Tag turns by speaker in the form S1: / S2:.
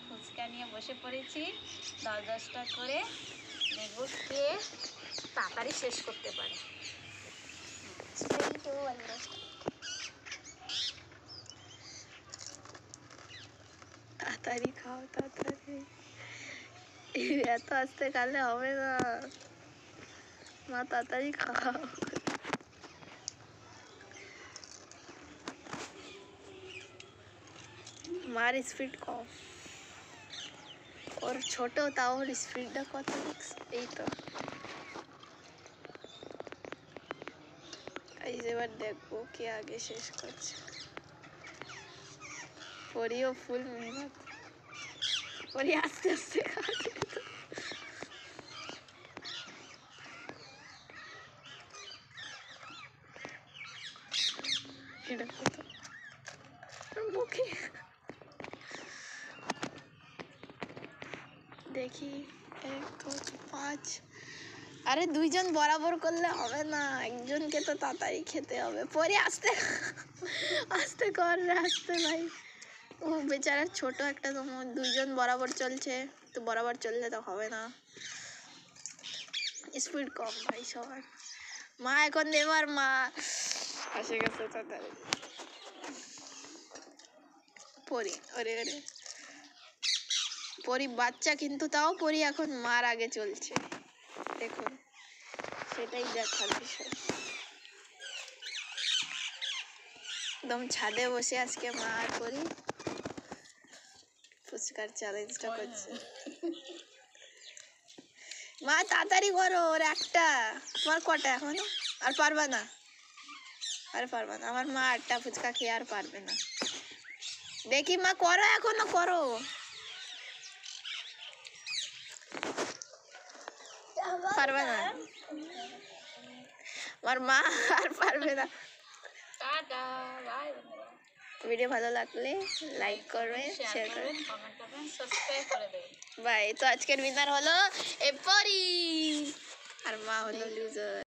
S1: ফুচকা নিয়ে বসে পড়েছি 10-10টা করে। দেখবো কে তাড়াতাড়ি শেষ করতে পারে।
S2: তাড়াতাড়ি খাও, তাড়াতাড়ি। এত আস্তে খালে হবে না মা, তাড়াতাড়ি খাও। মার স্পিড কম, ওর ছোট তাও ওর স্পিডটা কত দেখছো? এই তো এই এবার দেখবো কে আগে শেষ করছে। পরিও ফুল মেহনত, পরি আস্তে আস্তে খাচ্ছে। এটা কত মুখে দেখি 1 2 5। আরে দুইজন বরাবর করলে হবে না, একজনকে তো তাড়াতাড়ি খেতে হবে। পরে আস্তে আস্তে কর রে, আস্তে ভাই। ও বেচারা ছোট একটা, তো দুইজন বরাবর চলছে, তো বরাবর চললে তো হবে না, স্পিড কম ভাই সবার। মা এখন দেবার, মা আসে গেছে তাড়াতাড়ি। পরি ওরে ওরে পরি বাচ্চা, কিন্তু তাও পরি এখন মার আগে চলছে। দেখুন, সেটাই দেখার বিষয়। একদম ছাদে বসে আজকে মা আর পরি ফুচকার চ্যালেঞ্জটা করছে। মা তাড়াতাড়ি করো, ওর একটা, তোমার কটা এখনো? আর পারবা না, আর পারবা না। আমার মা 8টা ফুচকা খেয়ে আর পারবে না। দেখি মা, করো এখনো, করো। পারবে না, আমার মা আর পারবে না।
S1: Tata, by.
S2: ভিডিও ভালো লাগলে লাইক করবেন, শেয়ার করবেন,
S1: কমেন্ট করবেন, সাবস্ক্রাইব করে দেবেন।
S2: বাই। তো আজকের উইনার হলো এ পরি, আর মা হলো লুজার।